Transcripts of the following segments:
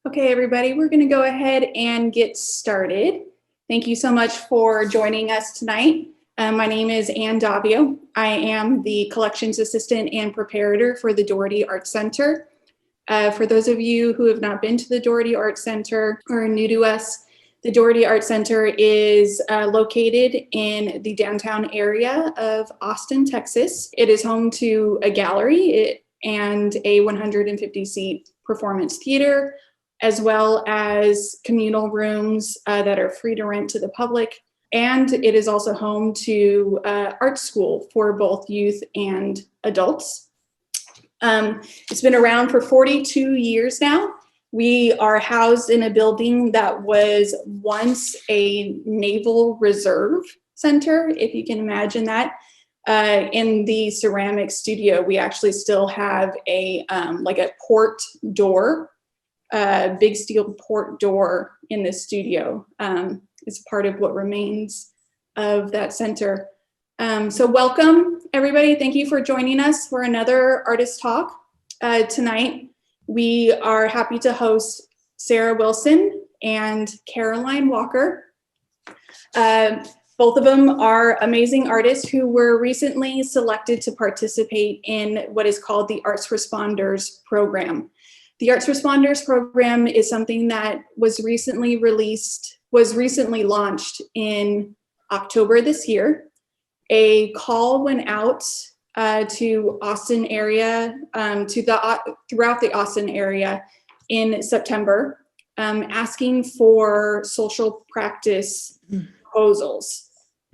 Okay, everybody, we're going to go ahead and get started. Thank you so much for joining us tonight. My name is Ann Davio. I am the collections assistant and preparator for the Dougherty Arts Center. For those of you who have not been to the Dougherty Arts Center or are new to us, the Dougherty Arts Center is located in the downtown area of Austin, Texas. It is home to a gallery and a 150-seat performance theater, as well as communal rooms that are free to rent to the public. And it is also home to art school for both youth and adults. It's been around for 42 years now. We are housed in a building that was once a Naval Reserve Center, if you can imagine that. In the ceramic studio, we actually still have a like a port door, big steel port door in the studio. It's part of what remains of that center. So welcome, everybody. Thank you for joining us for another artist talk. Tonight, we are happy to host Sarah Wilson and Caroline Walker. Both of them are amazing artists who were recently selected to participate in what is called the ArtsResponders program. The ArtsResponders program is something that was recently launched in October this year. A call went out to Austin area, throughout the Austin area in September, asking for social practice proposals.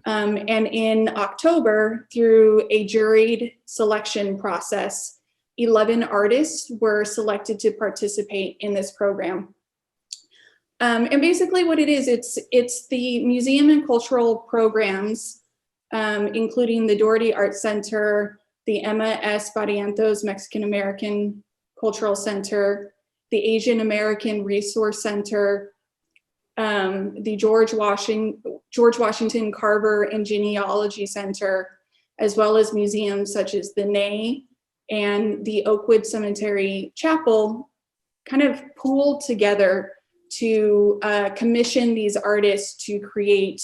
And in October, through a juried selection process, 11 artists were selected to participate in this program. And basically what it is, it's the museum and cultural programs, including the Dougherty Arts Center, the Emma S. Barrientos Mexican American Cultural Center, the Asian American Resource Center, the George Washington Carver and Genealogy Center, as well as museums such as the Ney and the Oakwood Cemetery Chapel, kind of pooled together to commission these artists to create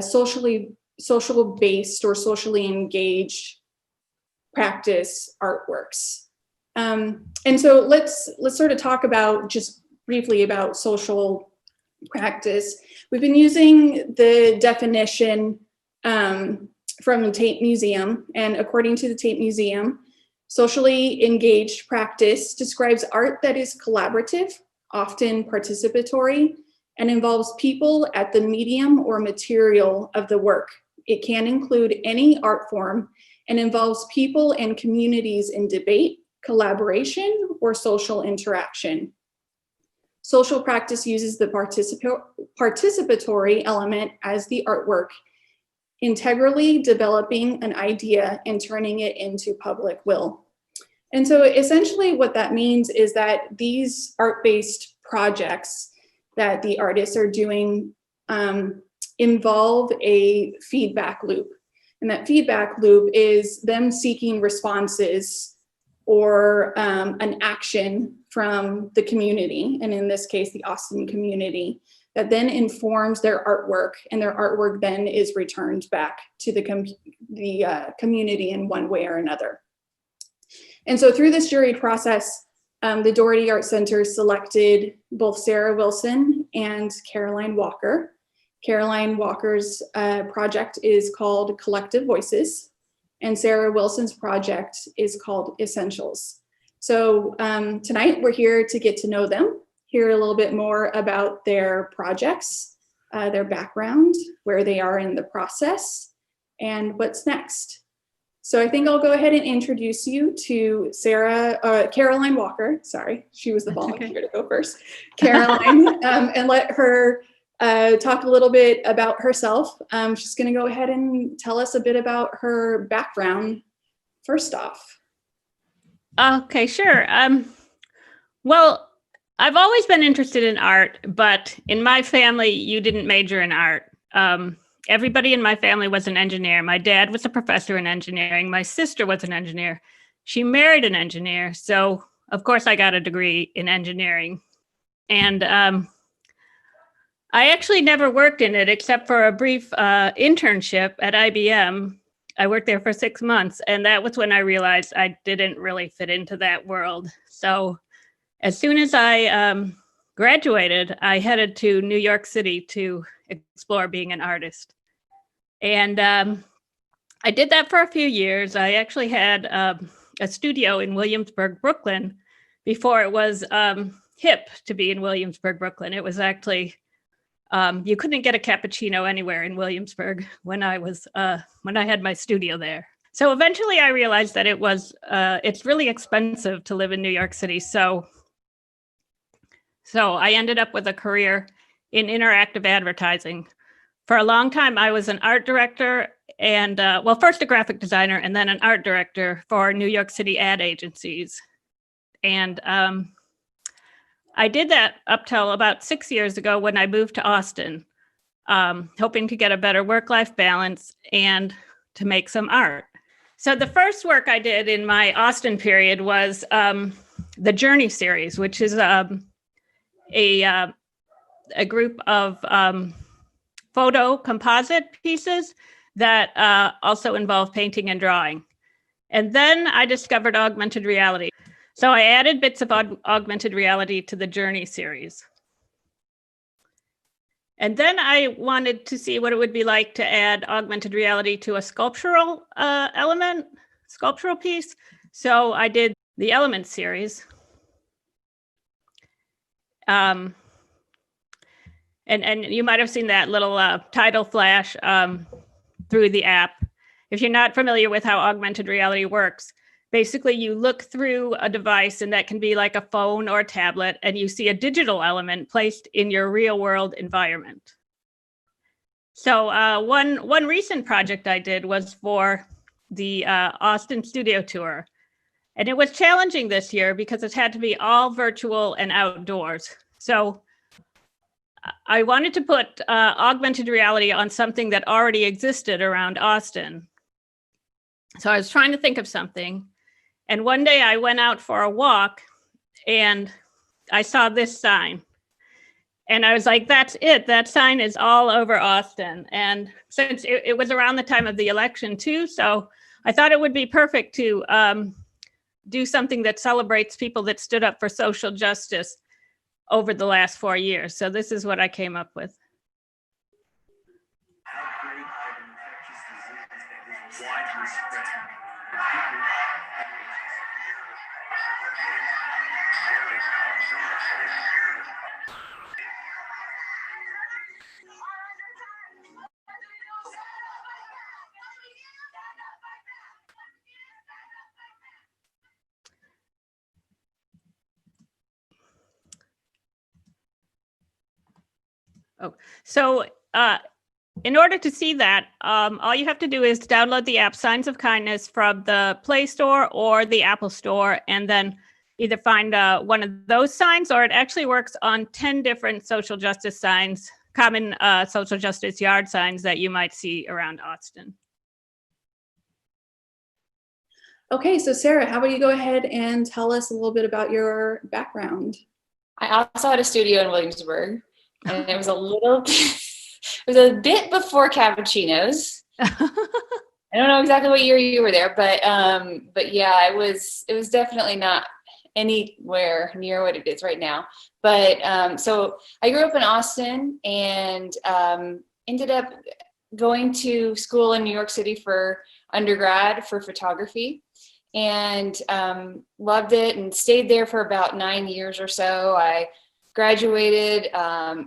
social based or socially engaged practice artworks. And so let's sort of talk about just briefly about social practice. We've been using the definition from the Tate Museum, and according to the Tate Museum, socially engaged practice describes art that is collaborative, often participatory, and involves people at the medium or material of the work. It can include any art form and involves people and communities in debate, collaboration, or social interaction. Social practice uses the participatory element as the artwork, integrally developing an idea and turning it into public will. And so essentially what that means is that these art-based projects that the artists are doing involve a feedback loop. And that feedback loop is them seeking responses or an action from the community, and in this case, the Austin community, that then informs their artwork, and their artwork then is returned back to the community in one way or another. And so through this juried process, the Dougherty Arts Center selected both Sarah Wilson and Caroline Walker. Caroline Walker's project is called Collective Voices, and Sarah Wilson's project is called Essentials. So tonight we're here to get to know them, hear a little bit more about their projects, their background, where they are in the process, and what's next. So I think I'll go ahead and introduce you to Caroline Walker. Sorry, she was the volunteer to go first. Caroline, and let her talk a little bit about herself. She's going to go ahead and tell us a bit about her background first off. Okay, sure. Well, I've always been interested in art, but in my family, you didn't major in art. Everybody in my family was an engineer. My dad was a professor in engineering. My sister was an engineer. She married an engineer. So, of course, I got a degree in engineering. And I actually never worked in it except for a brief internship at IBM. I worked there for 6 months, and that was when I realized I didn't really fit into that world. So as soon as I graduated, I headed to New York City to explore being an artist. And I did that for a few years. I actually had a studio in Williamsburg, Brooklyn, before it was hip to be in Williamsburg, Brooklyn. It was actually, you couldn't get a cappuccino anywhere in Williamsburg when I had my studio there. So eventually I realized that it's really expensive to live in New York City. So I ended up with a career in interactive advertising. For a long time, I was an art director and, first a graphic designer and then an art director for New York City ad agencies. And I did that up till about 6 years ago when I moved to Austin, hoping to get a better work-life balance and to make some art. So the first work I did in my Austin period was the Journey series, which is a group of photo composite pieces that also involve painting and drawing. And then I discovered augmented reality. So I added bits of augmented reality to the Journey series. And then I wanted to see what it would be like to add augmented reality to a sculptural piece. So I did the Elements series. And you might have seen that little title flash through the app. If you're not familiar with how augmented reality works, basically you look through a device, and that can be like a phone or a tablet, and you see a digital element placed in your real world environment. So one recent project I did was for the Austin studio tour. And it was challenging this year because it had to be all virtual and outdoors. So I wanted to put augmented reality on something that already existed around Austin. So I was trying to think of something. And one day I went out for a walk and I saw this sign. And I was like, that's it. That sign is all over Austin. And since it was around the time of the election too, so I thought it would be perfect to do something that celebrates people that stood up for social justice over the last 4 years. So this is what I came up with. Oh, so in order to see that, all you have to do is download the app Signs of Kindness from the Play Store or the Apple Store, and then either find one of those signs, or it actually works on 10 different social justice signs, common social justice yard signs that you might see around Austin. Okay, so Sarah, how about you go ahead and tell us a little bit about your background? I also had a studio in Williamsburg, and it was a bit before cappuccinos. I don't know exactly what year you were there, but yeah, it was definitely not anywhere near what it is right now. But so I grew up in Austin and ended up going to school in New York City for undergrad for photography, and loved it and stayed there for about 9 years or so. I graduated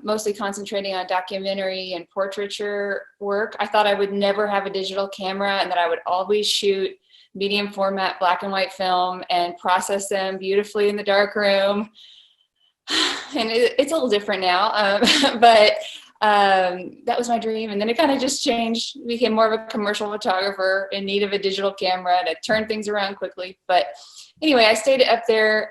mostly concentrating on documentary and portraiture work. I thought I would never have a digital camera and that I would always shoot medium format black and white film and process them beautifully in the dark room. And it's a little different now, but that was my dream. And then it kind of just changed, became more of a commercial photographer in need of a digital camera to turn things around quickly. But anyway, I stayed up there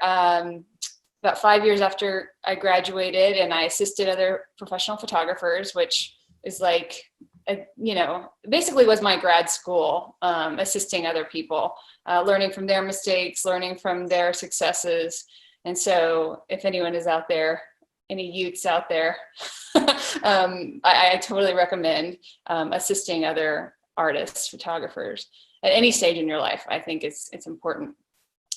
about 5 years after I graduated, and I assisted other professional photographers, which is like, basically was my grad school, assisting other people, learning from their mistakes, learning from their successes. And so if anyone is out there, any youths out there, I totally recommend assisting other artists, photographers at any stage in your life. I think it's important.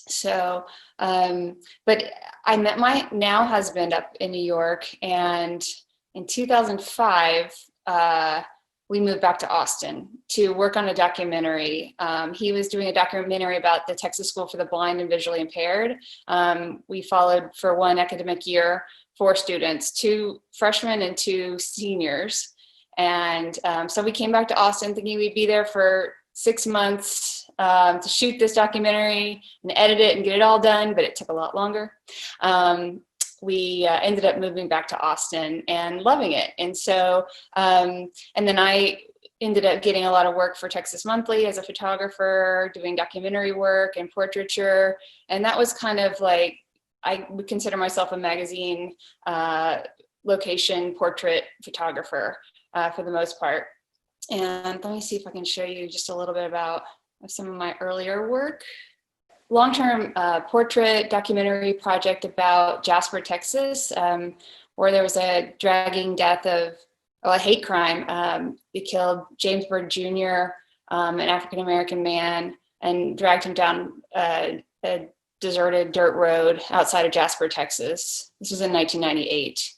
So, but I met my now husband up in New York, and in 2005, we moved back to Austin to work on a documentary. He was doing a documentary about the Texas School for the Blind and Visually Impaired. We followed for one academic year 4 students, 2 freshmen and 2 seniors. And so we came back to Austin thinking we'd be there for 6 months to shoot this documentary and edit it and get it all done, but it took a lot longer. We ended up moving back to Austin and loving it. And so, and then I ended up getting a lot of work for Texas Monthly as a photographer, doing documentary work and portraiture. And that was kind of like, I would consider myself a magazine location portrait photographer for the most part. And let me see if I can show you just a little bit about some of my earlier work. Long-term portrait documentary project about Jasper, Texas, where there was a dragging death of a hate crime. They killed James Byrd Jr., an African-American man, and dragged him down a deserted dirt road outside of Jasper, Texas. This was in 1998.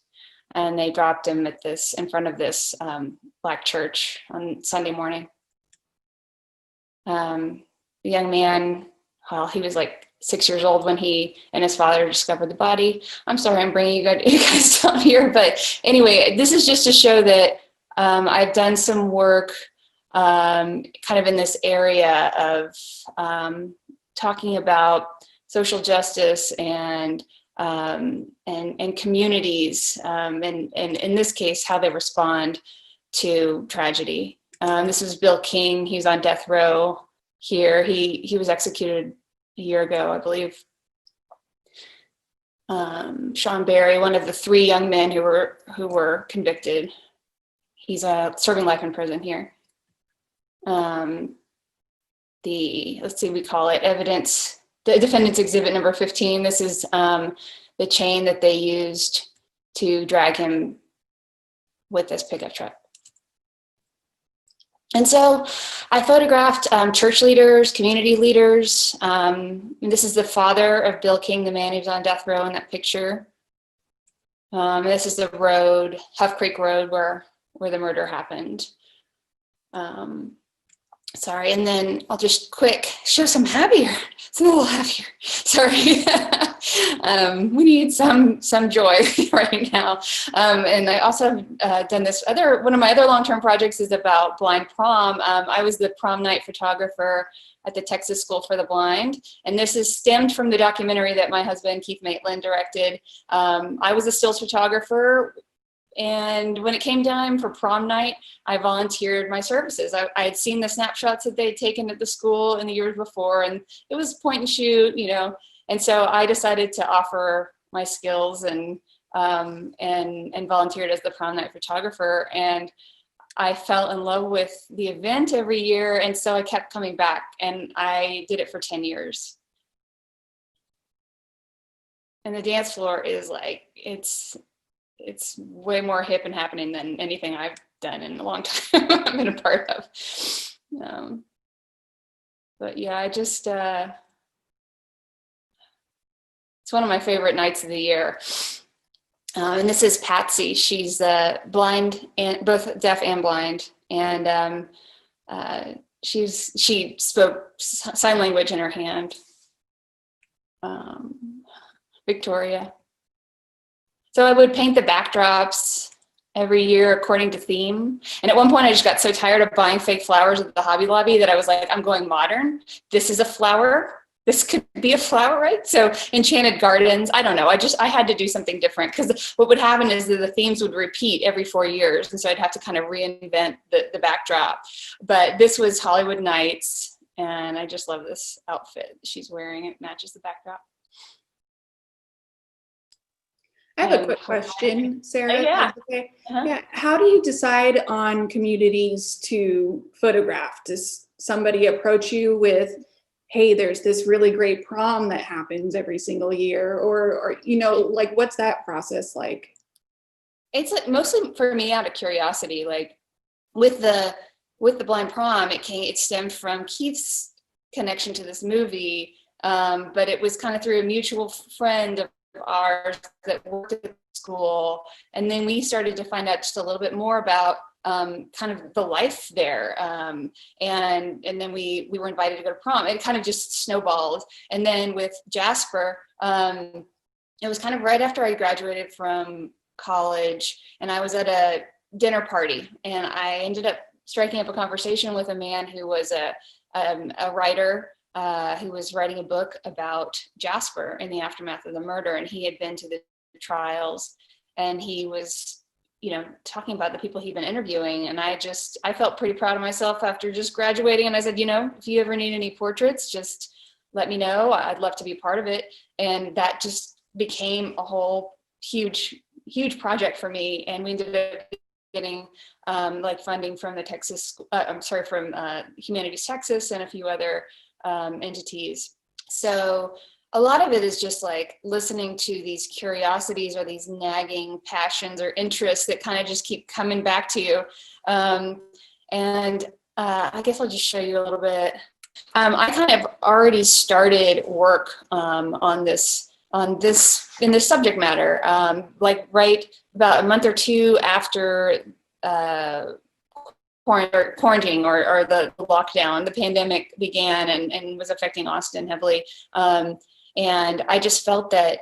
And they dropped him in front of this Black church on Sunday morning. The young man, well, he was like 6 years old when he and his father discovered the body. I'm sorry, I'm bringing you guys down here, but anyway, this is just to show that I've done some work kind of in this area of talking about social justice and communities, and in this case, how they respond to tragedy. This is Bill King. He was on death row here. He was executed a year ago, I believe. Sean Berry, one of the 3 young men who were convicted. He's serving life in prison here. Let's see, we call it evidence. The defendant's exhibit number 15. This is the chain that they used to drag him with this pickup truck. And so I photographed church leaders, community leaders. This is the father of Bill King, the man who's on death row in that picture. This is the road, Huff Creek Road, where the murder happened. Sorry, and then I'll just quick show some happier. It's a little happier. Sorry. We need some joy right now. And I also have done this one of my other long-term projects is about blind prom. I was the prom night photographer at the Texas School for the Blind. And this is stemmed from the documentary that my husband, Keith Maitland, directed. I was a stills photographer. And when it came time for prom night, I volunteered my services. I had seen the snapshots that they'd taken at the school in the years before, and it was point and shoot, And so I decided to offer my skills and volunteered as the prom night photographer. And I fell in love with the event every year, and so I kept coming back, and I did it for 10 years. And the dance floor is like, it's way more hip and happening than anything I've done in a long time I've been a part of. But yeah, I just, it's one of my favorite nights of the year. And this is Patsy. She's blind, and both deaf and blind. And she spoke sign language in her hand. Victoria. So I would paint the backdrops every year according to theme. And at one point I just got so tired of buying fake flowers at the Hobby Lobby that I was like, I'm going modern. This is a flower. This could be a flower, right? So Enchanted Gardens, I don't know. I had to do something different, because what would happen is that the themes would repeat every 4 years. And so I'd have to kind of reinvent the backdrop. But this was Hollywood Nights. And I just love this outfit she's wearing. It matches the backdrop. I have a quick question, Sarah. Oh, yeah. Okay. Uh-huh. Yeah. How do you decide on communities to photograph? Does somebody approach you with, hey, there's this really great prom that happens every single year, or like what's that process like? It's like mostly for me out of curiosity. Like with the blind prom, it stemmed from Keith's connection to this movie, but it was kind of through a mutual friend of ours that worked at the school, and then we started to find out just a little bit more about kind of the life there, and then we were invited to go to prom. It kind of just snowballed, and then with Jasper, it was kind of right after I graduated from college, and I was at a dinner party, and I ended up striking up a conversation with a man who was a writer who was writing a book about Jasper in the aftermath of the murder, and he had been to the trials, and he was, talking about the people he'd been interviewing, and I felt pretty proud of myself after just graduating, and I said, if you ever need any portraits, just let me know. I'd love to be part of it, and that just became a whole huge project for me, and we ended up getting funding from from Humanities Texas and a few other entities. So a lot of it is just like listening to these curiosities or these nagging passions or interests that kind of just keep coming back to you. I guess I'll just show you a little bit. I kind of already started work in this subject matter, like right about a month or two after quarantine or the lockdown. The pandemic began and was affecting Austin heavily. And I just felt that,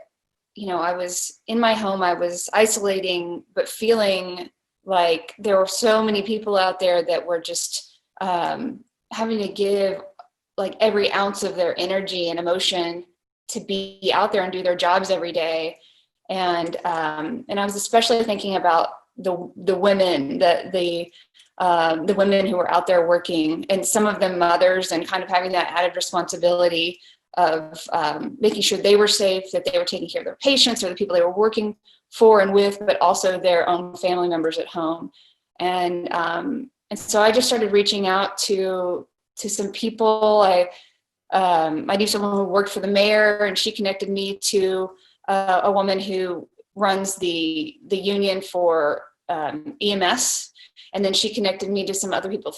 I was in my home, I was isolating, but feeling like there were so many people out there that were just having to give like every ounce of their energy and emotion to be out there and do their jobs every day. And I was especially thinking about the women, the women who were out there working, and some of them mothers, and kind of having that added responsibility of making sure they were safe, that they were taking care of their patients or the people they were working for and with, but also their own family members at home. And so I just started reaching out to some people. I knew someone who worked for the mayor, and she connected me to a woman who runs the union for EMS, and then she connected me to some other people,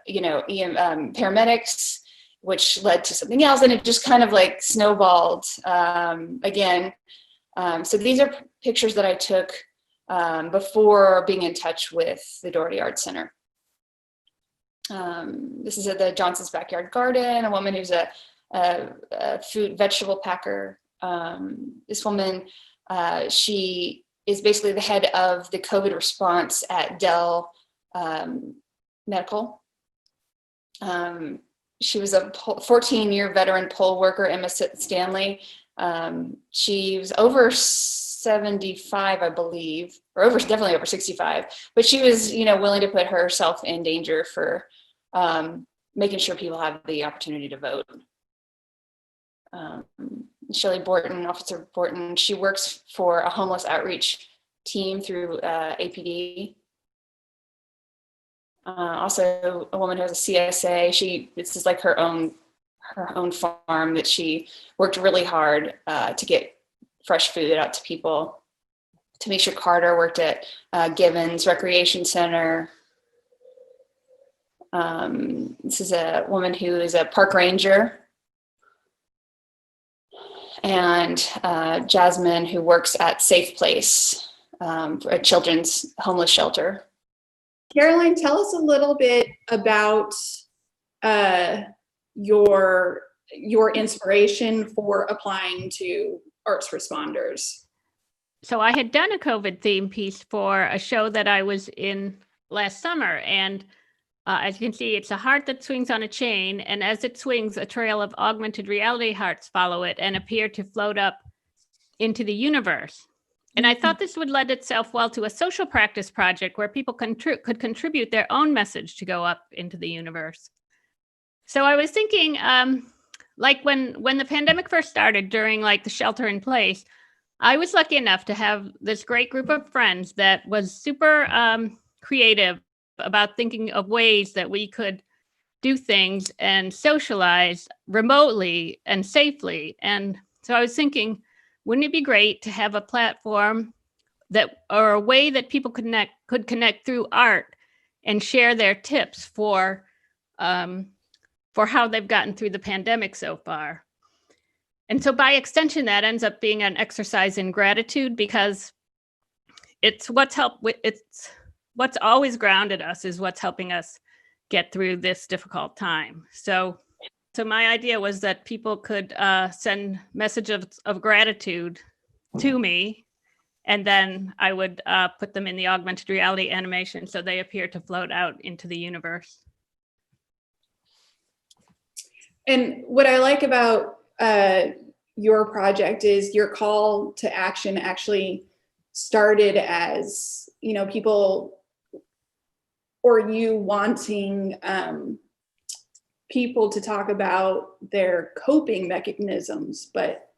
paramedics, which led to something else, and it just kind of like snowballed again. So these are pictures that I took before being in touch with the Dougherty Arts Center. This is at the Johnson's Backyard Garden, a woman who's a vegetable packer. This woman, she is basically the head of the COVID response at Dell Medical. She was a 14-year veteran poll worker, Emma Stanley. She was over 75, I believe, or definitely over 65, but she was, willing to put herself in danger for making sure people have the opportunity to vote. Shelley Borton, Officer Borton, she works for a homeless outreach team through APD. Also a woman who has a CSA. This is like her own farm that she worked really hard to get fresh food out to people. Tamisha Carter worked at Givens Recreation Center. This is a woman who is a park ranger. And Jasmine, who works at Safe Place, a children's homeless shelter. Caroline, tell us a little bit about your inspiration for applying to ArtsResponders. So I had done a COVID theme piece for a show that I was in last summer, and as you can see, it's a heart that swings on a chain, and as it swings, a trail of augmented reality hearts follow it and appear to float up into the universe. And I thought this would lend itself well to a social practice project where people could contribute their own message to go up into the universe. So I was thinking, like when the pandemic first started, during like the shelter in place, I was lucky enough to have this great group of friends that was super creative about thinking of ways that we could do things and socialize remotely and safely. And so I was thinking, wouldn't it be great to have a platform that, or a way that people could connect through art and share their tips for how they've gotten through the pandemic so far. And so by extension, that ends up being an exercise in gratitude, because it's what's always grounded us is what's helping us get through this difficult time. So my idea was that people could send messages of gratitude to me, and then I would put them in the augmented reality animation so they appear to float out into the universe. And what I like about your project is your call to action actually started as, people or you wanting people to talk about their coping mechanisms, but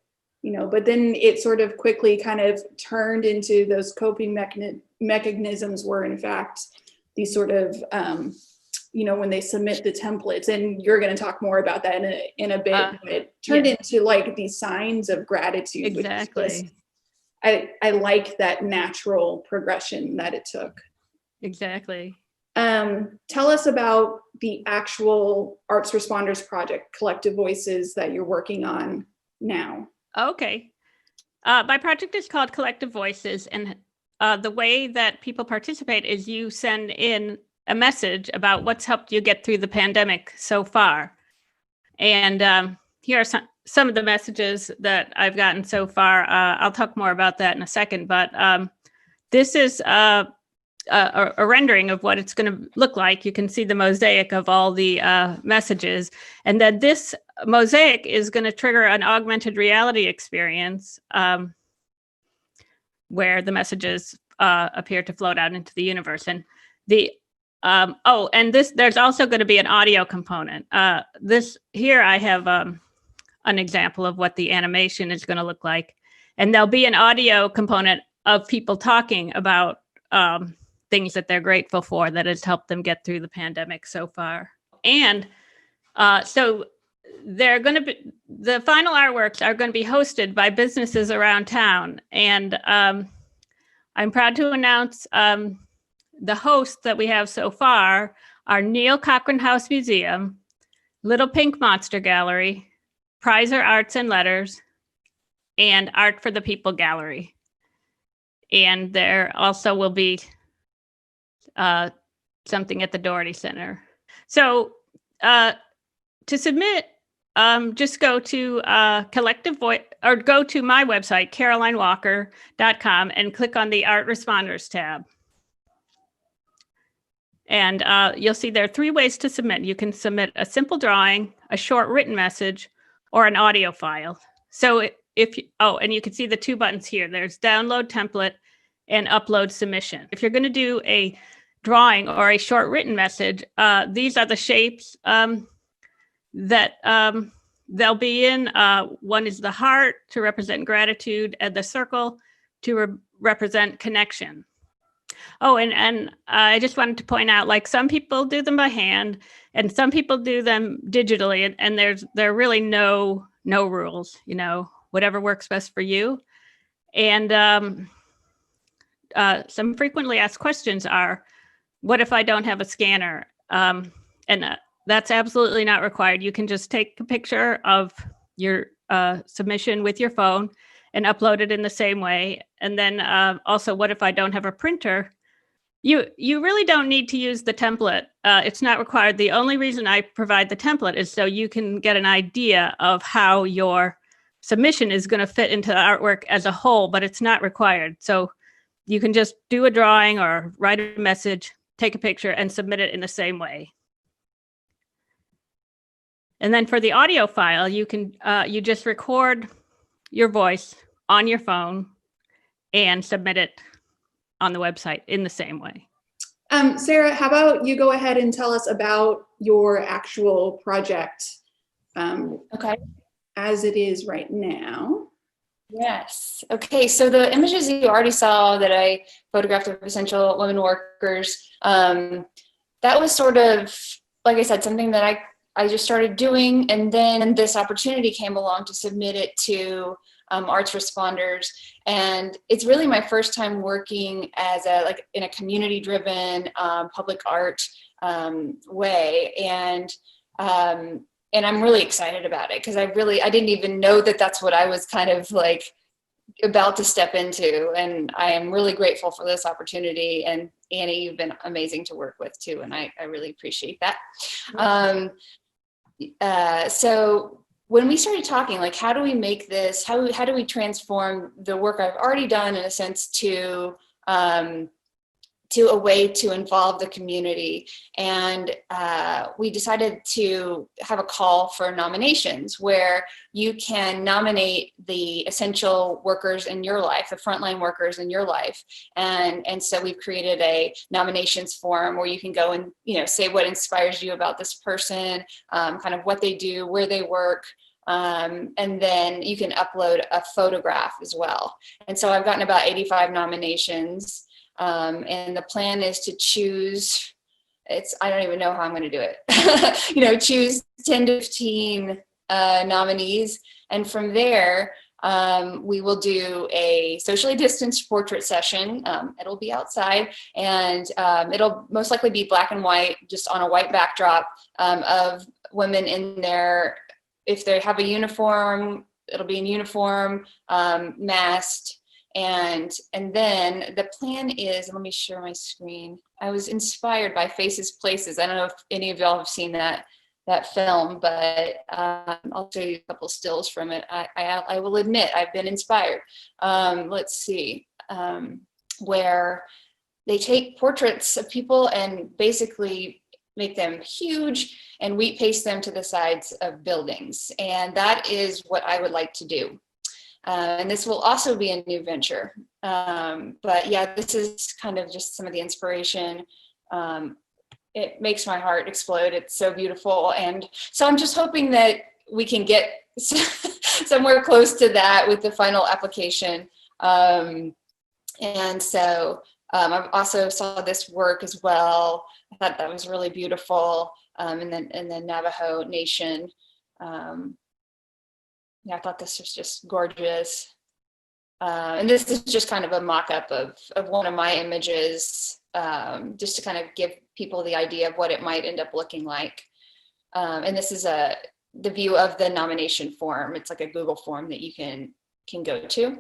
then it sort of quickly kind of turned into those coping mechanisms were in fact these sort of, when they submit the templates, and you're going to talk more about that in a bit, but it turned into like these signs of gratitude. Exactly. I like that natural progression that it took. Exactly. Tell us about the actual ArtsResponders project, Collective Voices, that you're working on now. Okay. My project is called Collective Voices, and the way that people participate is you send in a message about what's helped you get through the pandemic so far. And here are some of the messages that I've gotten so far. I'll talk more about that in a second, but this is a rendering of what it's going to look like. You can see the mosaic of all the messages. And then this mosaic is going to trigger an augmented reality experience where the messages appear to float out into the universe. And there's also going to be an audio component. Here I have an example of what the animation is going to look like. And there'll be an audio component of people talking about things that they're grateful for that has helped them get through the pandemic so far. And so the final artworks are going to be hosted by businesses around town. And I'm proud to announce the hosts that we have so far are Neil Cochran House Museum, Little Pink Monster Gallery, Prizer Arts and Letters, and Art for the People Gallery. And there also will be something at the Dougherty Center. So to submit, just go to Collective Voice, or go to my website, carolinewalker.com, and click on the ArtsResponders tab. And you'll see there are 3 ways to submit. You can submit a simple drawing, a short written message, or an audio file. So and you can see the 2 buttons here. There's download template and upload submission. If you're going to do a drawing or a short written message, these are the shapes that they'll be in. One is the heart to represent gratitude, and the circle to represent connection. Oh, and I just wanted to point out, like, some people do them by hand and some people do them digitally, and there are really no rules, whatever works best for you. And some frequently asked questions are, what if I don't have a scanner? And that's absolutely not required. You can just take a picture of your submission with your phone and upload it in the same way. And then also, what if I don't have a printer? You really don't need to use the template. It's not required. The only reason I provide the template is so you can get an idea of how your submission is going to fit into the artwork as a whole, but it's not required. So you can just do a drawing or write a message, take a picture, and submit it in the same way. And then for the audio file, you just record your voice on your phone and submit it on the website in the same way. Sarah, how about you go ahead and tell us about your actual project Okay. as it is right now? Yes. Okay. So the images you already saw that I photographed of essential women workers, that was sort of, like I said, something that I just started doing. And then this opportunity came along to submit it to ArtsResponders. And it's really my first time working as in a community driven public art way. And I'm really excited about it because I didn't even know that that's what I was kind of like about to step into. And I am really grateful for this opportunity. And Annie, you've been amazing to work with too. And I really appreciate that. So when we started talking, like, how do we make this, how do we transform the work I've already done in a sense to a way to involve the community. And we decided to have a call for nominations where you can nominate the essential workers in your life, the frontline workers in your life. And so we've created a nominations form where you can go and, say what inspires you about this person, kind of what they do, where they work. And then you can upload a photograph as well. And so I've gotten about 85 nominations. And the plan is to choose, I don't even know how I'm going to do it, choose 10 to 15 nominees. And from there, we will do a socially distanced portrait session. It'll be outside, and it'll most likely be black and white, just on a white backdrop of women in there. If they have a uniform, it'll be in uniform, masked. And then the plan is, let me share my screen. I was inspired by Faces Places. I don't know if any of y'all have seen that film, but I'll show you a couple stills from it. I will admit I've been inspired. Let's see, where they take portraits of people and basically make them huge and wheat paste them to the sides of buildings. And that is what I would like to do. And this will also be a new venture. But yeah, this is kind of just some of the inspiration. It makes my heart explode. It's so beautiful. And so I'm just hoping that we can get somewhere close to that with the final application. And so I also saw this work as well. I thought that was really beautiful. And then in the Navajo Nation. Yeah, I thought this was just gorgeous. And this is just kind of a mock-up of one of my images, just to kind of give people the idea of what it might end up looking like. And this is the view of the nomination form. It's like a Google form that you can go to.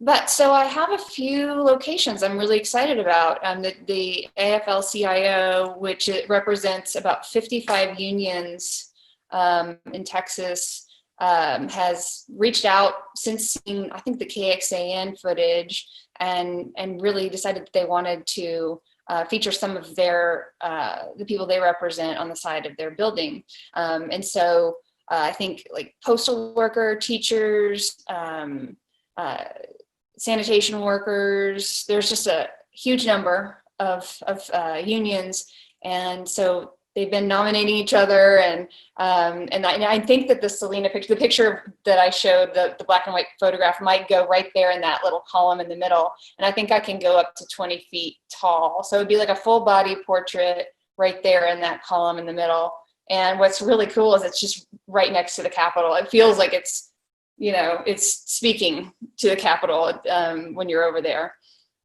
But so I have a few locations I'm really excited about. The AFL-CIO, which it represents about 55 unions in Texas, has reached out since seeing, I think, the KXAN footage, and really decided that they wanted to feature some of their the people they represent on the side of their building. And so I think like postal worker, teachers, sanitation workers, there's just a huge number of unions. And so they've been nominating each other, and I think that the Selena picture, the picture that I showed, the black and white photograph, might go right there in that little column in the middle. And I think I can go up to 20 feet tall. So it'd be like a full body portrait right there in that column in the middle. And what's really cool is it's just right next to the Capitol. It feels like it's, it's speaking to the Capitol when you're over there.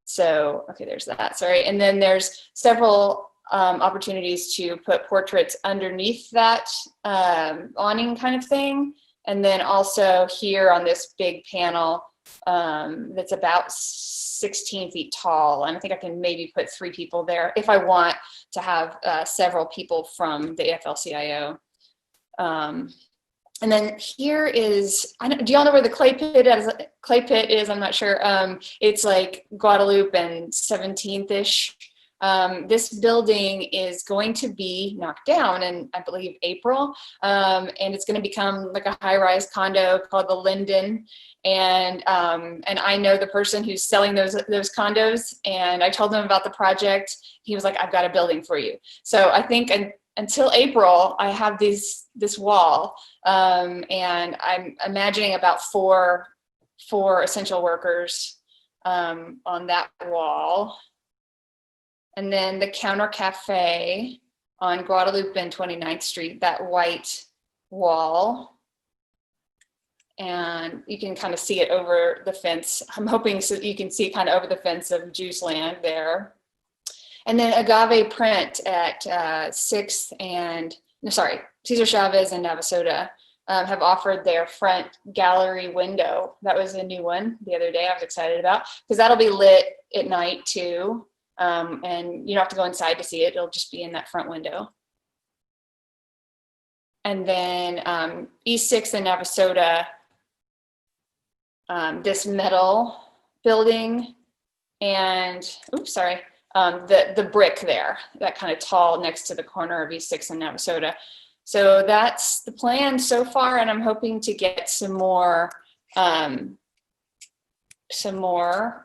So, okay, there's that, sorry. And then there's several opportunities to put portraits underneath that awning kind of thing. And then also here on this big panel that's about 16 feet tall. And I think I can maybe put 3 people there if I want to have several people from the AFL-CIO. And then here is, do y'all know where the clay pit is? I'm not sure. It's like Guadalupe and 17th-ish. This building is going to be knocked down in, I believe, April, and it's going to become like a high-rise condo called the Linden. And I know the person who's selling those condos, and I told him about the project. He was like, "I've got a building for you." So I think until April, I have this wall, and I'm imagining about four essential workers on that wall. And then the Counter Cafe on Guadalupe and 29th Street, that white wall. And you can kind of see it over the fence. I'm hoping so you can see it kind of over the fence of Juice Land there. And then Agave Print at 6th and, no, sorry, Cesar Chavez and Navasota have offered their front gallery window. That was a new one the other day I was excited about, because that'll be lit at night too. And you don't have to go inside to see it. It'll just be in that front window. And then East 6th and Navasota, this metal building and, oops, sorry, the brick there, that kind of tall next to the corner of East 6th and Navasota. So that's the plan so far, and I'm hoping to get some more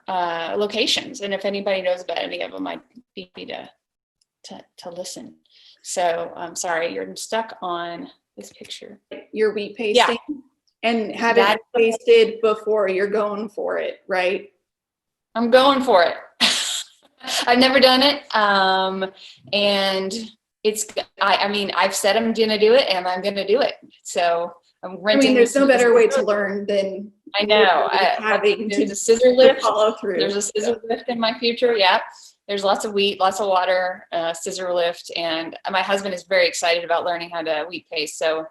locations. And if anybody knows about any of them, I'd be happy to listen. So I'm sorry, you're stuck on this picture. Your wheat pasting, and have it pasted before you're going for it, right? I'm going for it. I've never done it, and it's. I mean, I've said I'm gonna do it, and I'm gonna do it. So I'm renting. I mean, there's no better way to learn than I know. There's a scissor lift. Follow through. There's a scissor lift in my future. Yeah. There's lots of wheat, lots of water, scissor lift, and my husband is very excited about learning how to wheat paste. So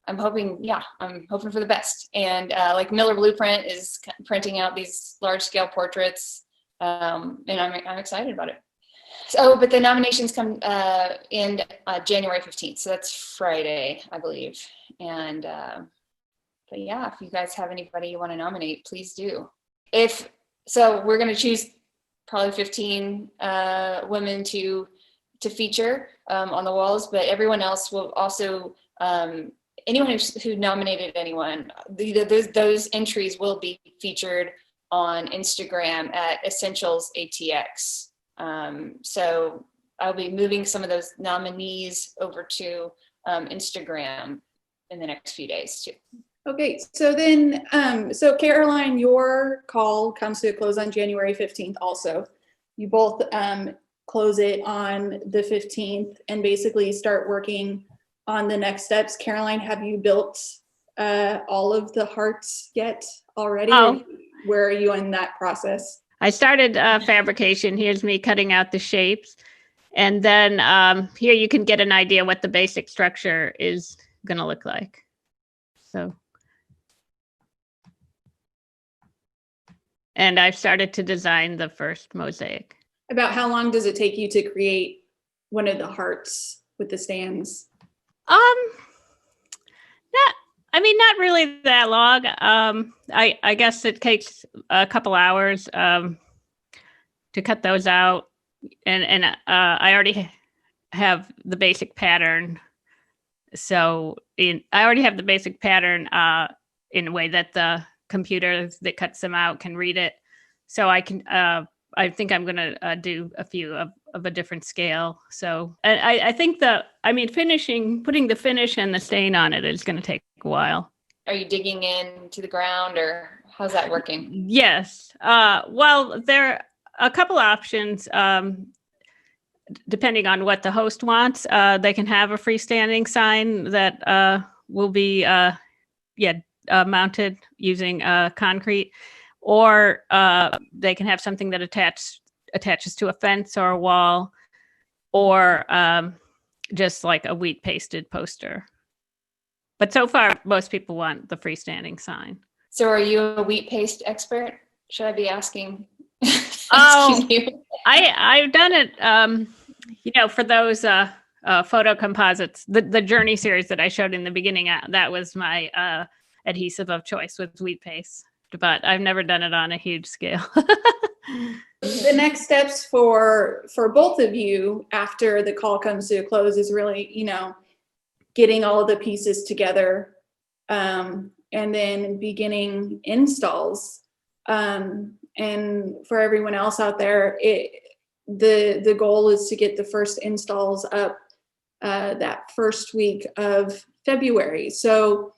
I'm hoping for the best. And like Miller Blueprint is printing out these large scale portraits, and I'm excited about it. So, but the nominations come in January 15th. So that's Friday, I believe. And but yeah, if you guys have anybody you want to nominate, please do. So we're going to choose probably 15 women to feature on the walls, but everyone else will also, anyone who nominated anyone, those entries will be featured on Instagram at Essentials ATX. So I'll be moving some of those nominees over to Instagram in the next few days too. Okay, so then, so Caroline, your call comes to a close on January 15th also. You both close it on the 15th and basically start working on the next steps. Caroline, have you built all of the hearts yet already? Oh. Where are you in that process? I started fabrication. Here's me cutting out the shapes. And then here you can get an idea what the basic structure is going to look like. So. And I've started to design the first mosaic. About how long does it take you to create one of the hearts with the stands? Not really that long. I guess it takes a couple hours to cut those out, and I already have the basic pattern. So I already have the basic pattern in a way that the computer that cuts them out can read it. So I can. I think I'm going to do a few of a different scale. So I think putting the finish and the stain on it is going to take a while. Are you digging into the ground, or how's that working? Yes. Well, there are a couple options. Depending on what the host wants, they can have a freestanding sign that will be mounted using concrete, or they can have something that attaches to a fence or a wall, or just like a wheat pasted poster. But so far, most people want the freestanding sign. So are you a wheat paste expert? Should I be asking? I've done it, for those photo composites, the Journey series that I showed in the beginning, that was my adhesive of choice with wheat paste, but I've never done it on a huge scale. The next steps for both of you after the call comes to a close is really, getting all of the pieces together, and then beginning installs. And for everyone else out there, the goal is to get the first installs up that first week of February. So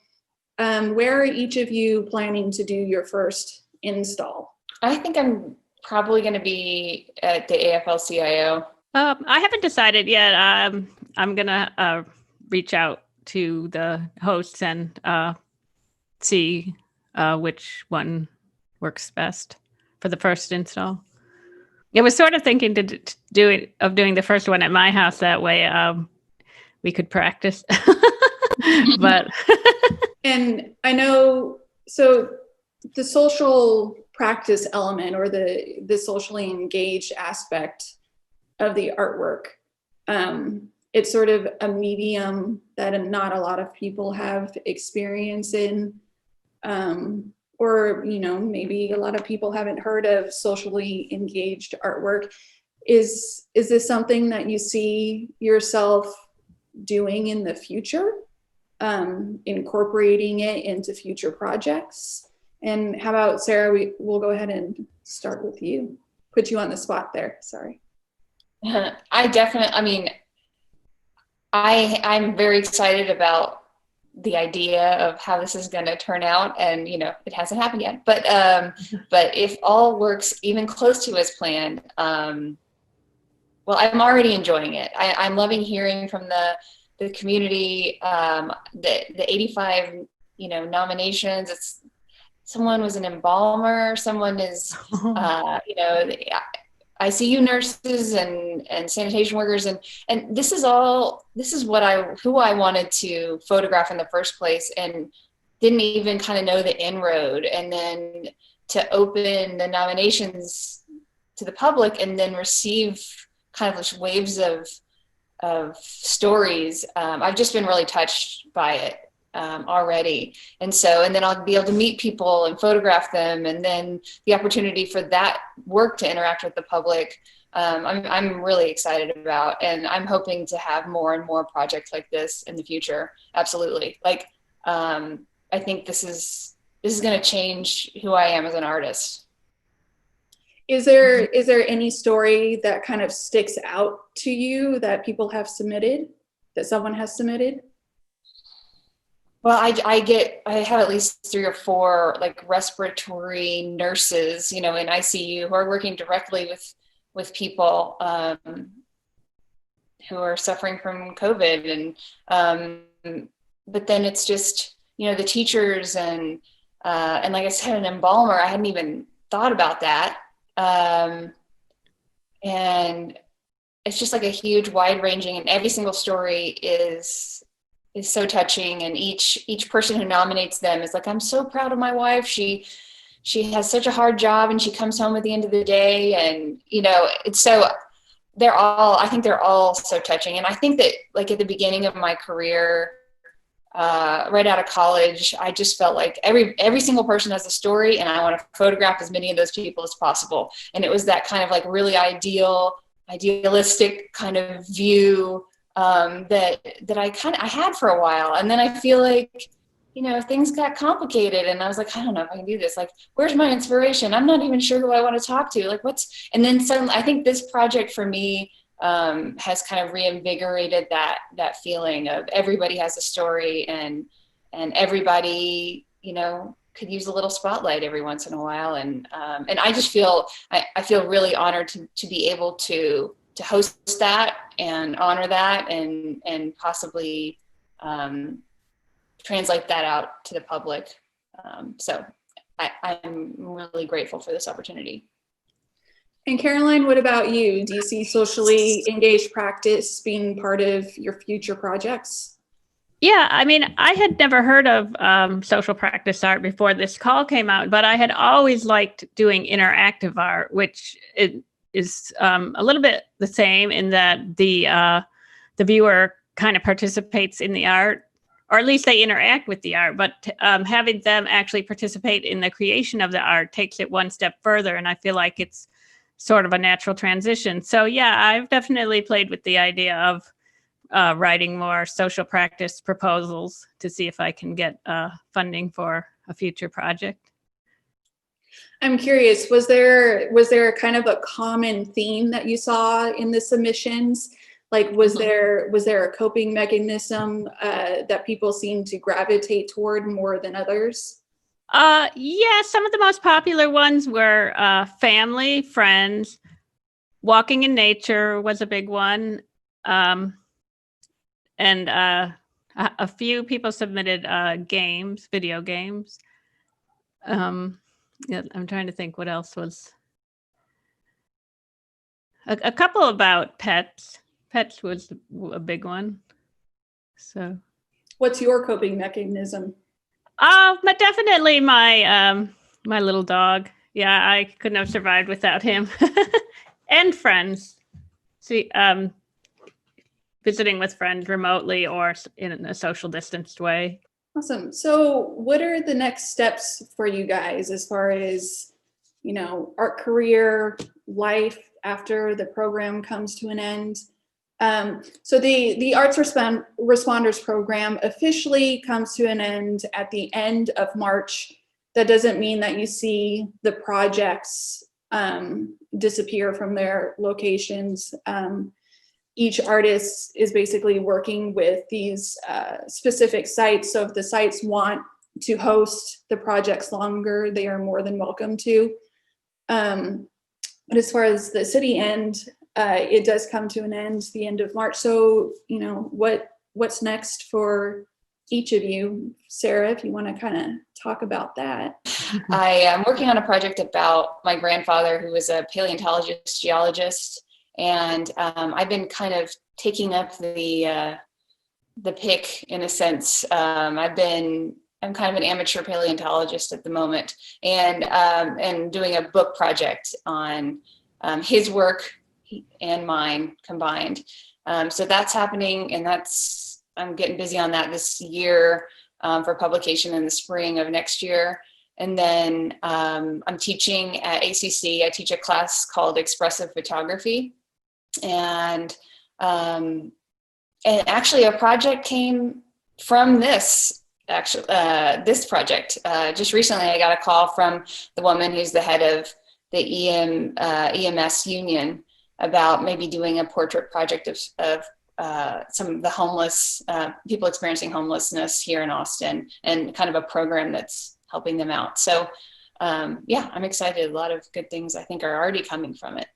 where are each of you planning to do your first install? I think I'm probably going to be at the AFL-CIO. I haven't decided yet. I'm going to reach out to the hosts and see which one works best for the first install. I was sort of thinking to doing the first one at my house. That way we could practice. But and I know, so the social practice element, or the socially engaged aspect of the artwork, it's sort of a medium that not a lot of people have experience in, or maybe a lot of people haven't heard of socially engaged artwork. Is this something that you see yourself doing in the future, incorporating it into future projects? And how about Sarah? We'll go ahead and start with you. Put you on the spot there. Sorry. I'm very excited about the idea of how this is going to turn out, and it hasn't happened yet. But if all works even close to as planned, well, I'm already enjoying it. I'm loving hearing from the community. The 85 nominations. It's someone was an embalmer. Someone is ICU nurses and sanitation workers, and this is who I wanted to photograph in the first place, and didn't even kind of know the inroad. And then to open the nominations to the public and then receive kind of like waves of stories, I've just been really touched by it already. And then I'll be able to meet people and photograph them, and then the opportunity for that work to interact with the public, I'm really excited about, and I'm hoping to have more and more projects like this in the future. Absolutely. I think this is going to change who I am as an artist. Is there any story that kind of sticks out to you that people have submitted, that someone has submitted? Well, I have at least 3 or 4 like respiratory nurses, in ICU who are working directly with people who are suffering from COVID, and but then it's just the teachers and like I said, an embalmer. I hadn't even thought about that, and it's just like a huge, wide-ranging, and every single story is so touching, and each person who nominates them is like, I'm so proud of my wife. She has such a hard job, and she comes home at the end of the day, and it's so I think they're all so touching. And I think that like at the beginning of my career, right out of college, I just felt like every single person has a story, and I want to photograph as many of those people as possible. And it was that kind of like really idealistic kind of view that I had for a while. And then I feel like, things got complicated, and I was like, I don't know if I can do this. Like, where's my inspiration? I'm not even sure who I want to talk to. Like, and then suddenly I think this project for me has kind of reinvigorated that feeling of everybody has a story, and everybody, could use a little spotlight every once in a while. And I just feel, I feel really honored to be able to host that and honor that, and possibly translate that out to the public. So I'm really grateful for this opportunity. And Caroline, what about you? Do you see socially engaged practice being part of your future projects? Yeah, I had never heard of social practice art before this call came out, but I had always liked doing interactive art, which is a little bit the same in that the viewer kind of participates in the art, or at least they interact with the art, but having them actually participate in the creation of the art takes it one step further. And I feel like it's sort of a natural transition. So yeah, I've definitely played with the idea of writing more social practice proposals to see if I can get funding for a future project. I'm curious, was there kind of a common theme that you saw in the submissions? Like, was there a coping mechanism that people seem to gravitate toward more than others? Yeah, some of the most popular ones were family, friends, walking in nature was a big one. And a few people submitted games, video games. Yeah, I'm trying to think what else was. A couple about pets. Pets was a big one. So. What's your coping mechanism? But definitely my my little dog. Yeah, I couldn't have survived without him. And friends. See, visiting with friends remotely or in a social distanced way. Awesome. So what are the next steps for you guys as far as, art career, life after the program comes to an end? So the Arts Responders program officially comes to an end at the end of March. That doesn't mean that you see the projects disappear from their locations. Each artist is basically working with these specific sites. So if the sites want to host the projects longer, they are more than welcome to. But as far as the city end, it does come to an end the end of March. So, what's next for each of you? Sarah, if you want to kind of talk about that. I am working on a project about my grandfather, who was a paleontologist, geologist. And I've been kind of taking up the pick in a sense. I'm kind of an amateur paleontologist at the moment, and doing a book project on his work and mine combined. So that's happening, and I'm getting busy on that this year for publication in the spring of next year. And then I'm teaching at ACC. I teach a class called Expressive Photography. And actually a project came from this project. Just recently I got a call from the woman who's the head of the EMS union about maybe doing a portrait project of some of the homeless people experiencing homelessness here in Austin, and kind of a program that's helping them out. So yeah, I'm excited. A lot of good things I think are already coming from it.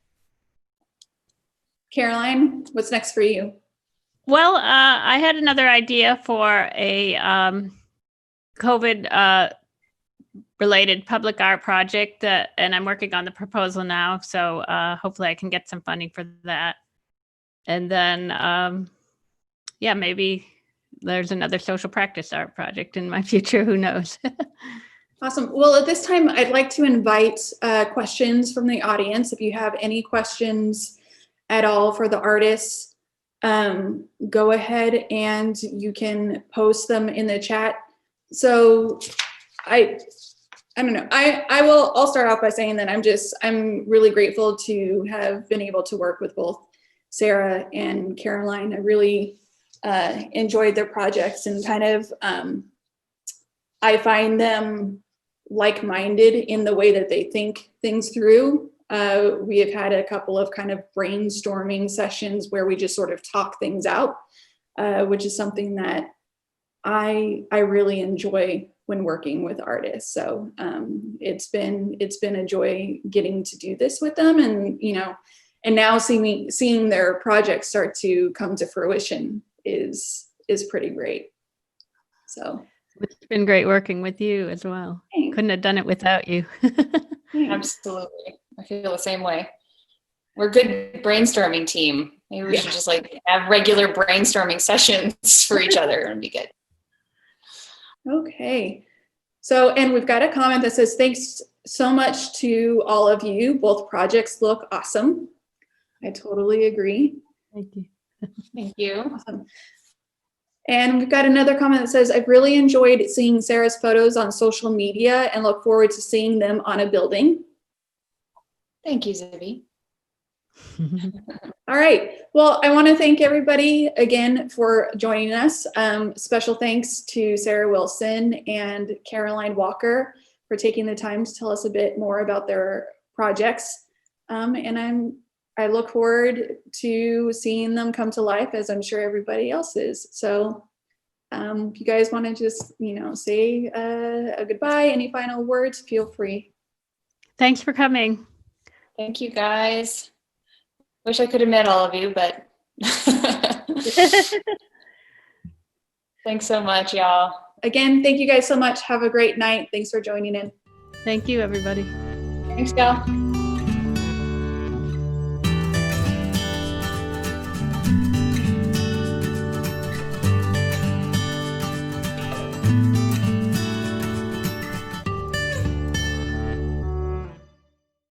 Caroline, what's next for you? Well, I had another idea for a COVID related public art project, and I'm working on the proposal now. So hopefully I can get some funding for that. And then, yeah, maybe there's another social practice art project in my future. Who knows? Awesome. Well, at this time, I'd like to invite questions from the audience. If you have any questions at all for the artists, go ahead and you can post them in the chat. So I don't know. I'll start off by saying that I'm really grateful to have been able to work with both Sarah and Caroline. I really enjoyed their projects, and kind of I find them like-minded in the way that they think things through. We have had a couple of kind of brainstorming sessions where we just sort of talk things out, which is something that I really enjoy when working with artists. So it's been a joy getting to do this with them, and now seeing their projects start to come to fruition is pretty great. So it's been great working with you as well. Thanks. Couldn't have done it without you. Absolutely. I feel the same way. We're a good brainstorming team. Maybe we should just have regular brainstorming sessions for each other, and be good. Okay. So, and we've got a comment that says, thanks so much to all of you. Both projects look awesome. I totally agree. Thank you. Thank you. Awesome. And we've got another comment that says, I've really enjoyed seeing Sarah's photos on social media and look forward to seeing them on a building. Thank you, Zibby. All right. Well, I want to thank everybody again for joining us. Special thanks to Sarah Wilson and Caroline Walker for taking the time to tell us a bit more about their projects. And I look forward to seeing them come to life, as I'm sure everybody else is. So if you guys want to just, say a goodbye, any final words, feel free. Thanks for coming. Thank you, guys. Wish I could have met all of you, but thanks so much, y'all. Again, thank you guys so much. Have a great night. Thanks for joining in. Thank you, everybody. Thanks, y'all.